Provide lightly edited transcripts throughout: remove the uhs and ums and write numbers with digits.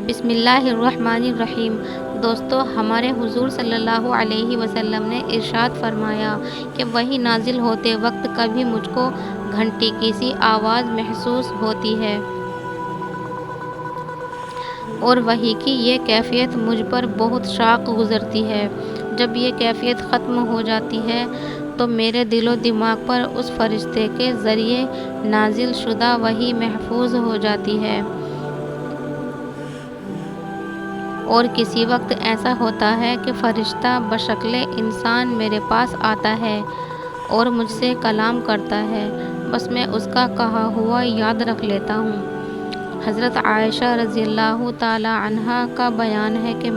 بسم اللہ الرحمن الرحیم۔ دوستو، ہمارے حضور صلی اللہ علیہ وسلم نے ارشاد فرمایا کہ وحی نازل ہوتے وقت کبھی مجھ کو گھنٹی کی سی آواز محسوس ہوتی ہے اور وحی کی یہ کیفیت مجھ پر بہت شاق گزرتی ہے۔ جب یہ کیفیت ختم ہو جاتی ہے تو میرے دل و دماغ پر اس فرشتے کے ذریعے نازل شدہ وحی محفوظ ہو جاتی ہے، اور کسی وقت ایسا ہوتا ہے کہ فرشتہ بشکل انسان میرے پاس آتا ہے اور مجھ سے کلام کرتا ہے، بس میں اس کا کہا ہوا یاد رکھ لیتا ہوں۔ حضرت عائشہ رضی اللہ تعالی عنہا کا بیان ہے کہ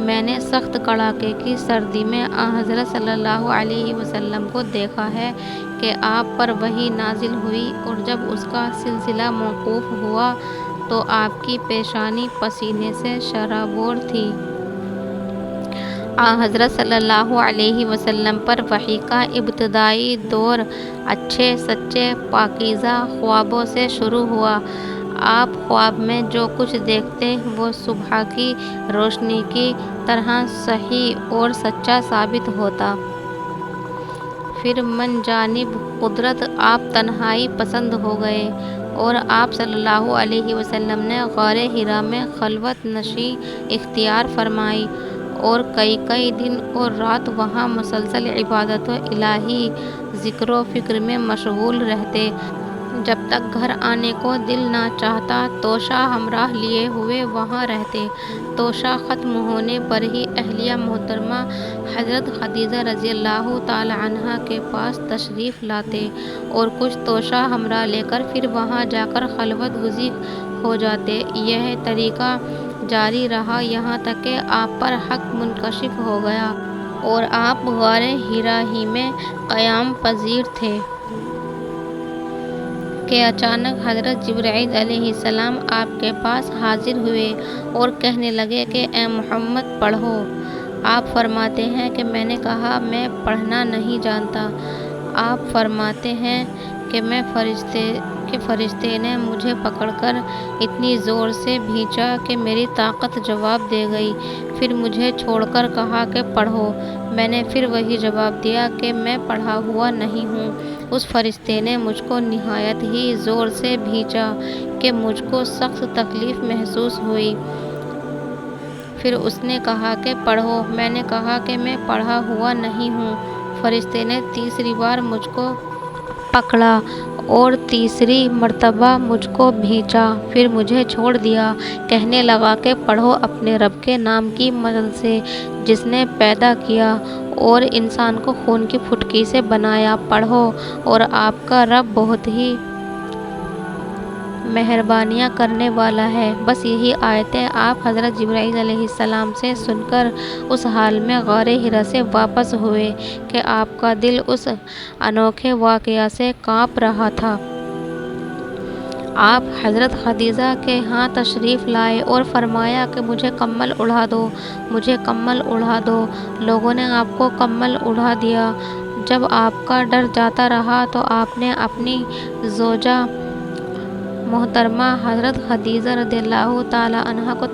میں نے سخت کڑاکے کی سردی میں حضرت صلی اللہ علیہ وسلم کو دیکھا ہے کہ آپ پر وحی نازل ہوئی، اور جب اس کا سلسلہ موقوف ہوا تو آپ کی پیشانی پسینے سے شرابور تھی۔ حضرت صلی اللہ علیہ وسلم پر وحی کا ابتدائی دور اچھے سچے پاکیزہ خوابوں سے شروع ہوا۔ آپ خواب میں جو کچھ دیکھتے وہ صبح کی روشنی کی طرح صحیح اور سچا ثابت ہوتا۔ پھر من جانب قدرت آپ تنہائی پسند ہو گئے، اور آپ صلی اللہ علیہ وسلم نے غار حرا میں خلوت نشیں اختیار فرمائی، اور کئی دن اور رات وہاں مسلسل عبادت الہی ذکر و فکر میں مشغول رہتے، جب تک گھر آنے کو دل نہ چاہتا۔ توشہ ہمراہ لیے ہوئے وہاں رہتے۔ توشہ ختم ہونے پر ہی اہلیہ محترمہ حضرت خدیجہ رضی اللہ تعالی عنہا کے پاس تشریف لاتے، اور کچھ توشہ ہمراہ لے کر پھر وہاں جا کر خلوت گزی ہو جاتے۔ یہ طریقہ جاری رہا یہاں تک کہ آپ پر حق منکشف ہو گیا اور آپ غار حرا ہی میں قیام پذیر تھے کہ اچانک حضرت جبرائیل علیہ السلام آپ کے پاس حاضر ہوئے اور کہنے لگے کہ اے محمد پڑھو۔ آپ فرماتے ہیں کہ میں نے کہا میں پڑھنا نہیں جانتا۔ آپ فرماتے ہیں کہ فرشتے نے مجھے پکڑ کر اتنی زور سے بھینچا کہ میری طاقت جواب دے گئی، پھر مجھے چھوڑ کر کہا کہ پڑھو۔ میں نے پھر وہی جواب دیا کہ میں پڑھا ہوا نہیں ہوں۔ اس فرشتے نے مجھ کو نہایت ہی زور سے بھینچا کہ مجھ کو سخت تکلیف محسوس ہوئی۔ پھر اس نے کہا کہ پڑھو۔ میں نے کہا کہ میں پڑھا ہوا نہیں ہوں۔ فرشتے نے تیسری بار مجھ کو پکڑا اور تیسری مرتبہ مجھ کو بھینچا، پھر مجھے چھوڑ دیا۔ کہنے لگا کہ پڑھو اپنے رب کے نام کی مدد سے، جس نے پیدا کیا اور انسان کو خون کی پھٹکی سے بنایا۔ پڑھو، اور آپ کا رب بہت ہی مہربانیاں کرنے والا ہے۔ بس یہی آیتیں آپ حضرت جبرائیل علیہ السلام سے سن کر اس حال میں غار حرا سے واپس ہوئے کہ آپ کا دل اس انوکھے واقعہ سے کانپ رہا تھا۔ آپ حضرت خدیجہ کے ہاں تشریف لائے اور فرمایا کہ مجھے کمبل اڑا دو، مجھے کمبل اڑا دو۔ لوگوں نے آپ کو کمبل اڑا دیا۔ جب آپ کا ڈر جاتا رہا تو آپ نے اپنی زوجہ محترمہ حضرت خدیجہ رضی اللہ تعالی عنہا کو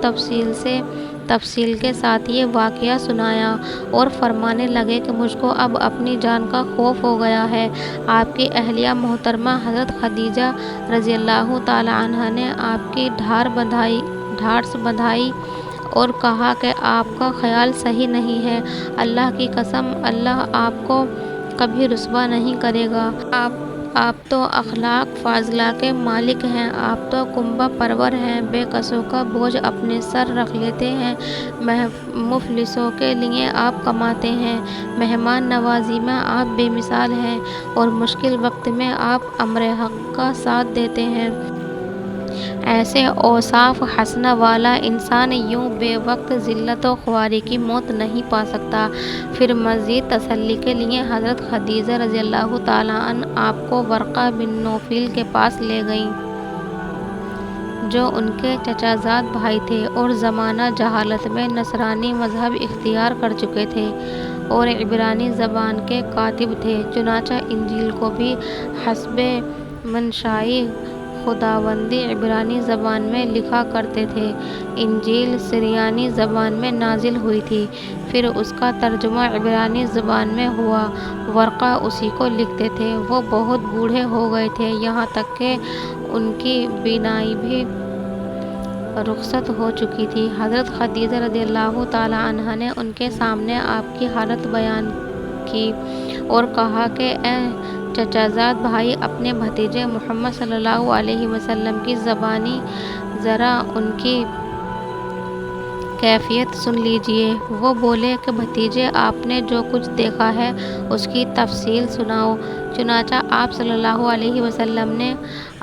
تفصیل کے ساتھ یہ واقعہ سنایا، اور فرمانے لگے کہ مجھ کو اب اپنی جان کا خوف ہو گیا ہے۔ آپ کی اہلیہ محترمہ حضرت خدیجہ رضی اللہ تعالی عنہا نے آپ کی ڈھارس بندھائی اور کہا کہ آپ کا خیال صحیح نہیں ہے، اللہ کی قسم اللہ آپ کو کبھی رسوا نہیں کرے گا۔ آپ تو اخلاق فاضلہ کے مالک ہیں، آپ تو کنبہ پرور ہیں، بے کسوں کا بوجھ اپنے سر رکھ لیتے ہیں، مفلسوں کے لیے آپ کماتے ہیں، مہمان نوازی میں آپ بے مثال ہیں، اور مشکل وقت میں آپ امر حق کا ساتھ دیتے ہیں۔ ایسے اوصاف حسنہ والا انسان یوں بے وقت ذلت و خواری کی موت نہیں پا سکتا۔ پھر مزید تسلی کے لیے حضرت خدیجہ رضی اللہ تعالی عنہ آپ کو ورقہ بن نوفل کے پاس لے گئیں، جو ان کے چچا زاد بھائی تھے اور زمانہ جہالت میں نصرانی مذہب اختیار کر چکے تھے اور عبرانی زبان کے کاتب تھے۔ چنانچہ انجیل کو بھی حسب منشاء خداوندی عبرانی زبان میں لکھا کرتے تھے۔ انجیل سریانی زبان میں نازل ہوئی تھی، پھر اس کا ترجمہ عبرانی زبان میں ہوا۔ ورقہ اسی کو لکھتے تھے۔ وہ بہت بوڑھے ہو گئے تھے، یہاں تک کہ ان کی بینائی بھی رخصت ہو چکی تھی۔ حضرت خدیجہ رضی اللہ تعالیٰ عنہا نے ان کے سامنے آپ کی حالت بیان کی اور کہا کہ اے چچا زاد بھائی، اپنے بھتیجے محمد صلی اللہ علیہ وسلم کی زبانی ذرا ان کی کیفیت سن لیجیے۔ وہ بولے کہ بھتیجے، آپ نے جو کچھ دیکھا ہے اس کی تفصیل سناؤ۔ چنانچہ آپ صلی اللہ علیہ وسلم نے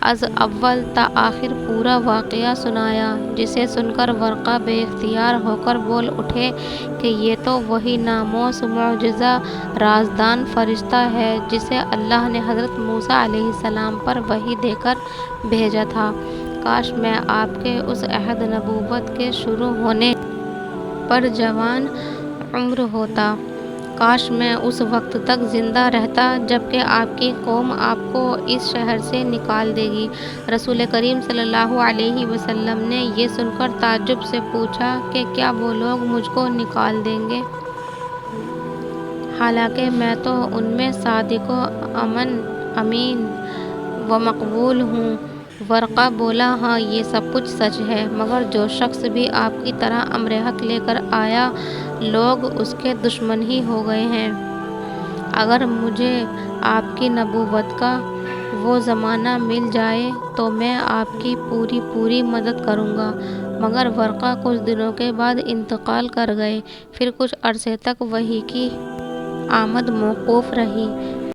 از اول تا آخر پورا واقعہ سنایا، جسے سن کر ورقہ بے اختیار ہو کر بول اٹھے کہ یہ تو وہی ناموس معجزہ رازدان فرشتہ ہے جسے اللہ نے حضرت موسیٰ علیہ السلام پر وحی دے کر بھیجا تھا۔ کاش میں آپ کے اس عہد نبوت کے شروع ہونے پر جوان عمر ہوتا۔ کاش میں اس وقت تک زندہ رہتا جب کہ آپ کی قوم آپ کو اس شہر سے نکال دے گی۔ رسول کریم صلی اللہ علیہ وسلم نے یہ سن کر تعجب سے پوچھا کہ کیا وہ لوگ مجھ کو نکال دیں گے؟ حالانکہ میں تو ان میں صادق و امین و مقبول ہوں۔ ورقہ بولا، ہاں یہ سب کچھ سچ ہے، مگر جو شخص بھی آپ کی طرح امر حق لے کر آیا، لوگ اس کے دشمن ہی ہو گئے ہیں۔ اگر مجھے آپ کی نبوت کا وہ زمانہ مل جائے تو میں آپ کی پوری مدد کروں گا۔ مگر ورقہ کچھ دنوں کے بعد انتقال کر گئے۔ پھر کچھ عرصے تک وحی کی آمد موقوف رہی۔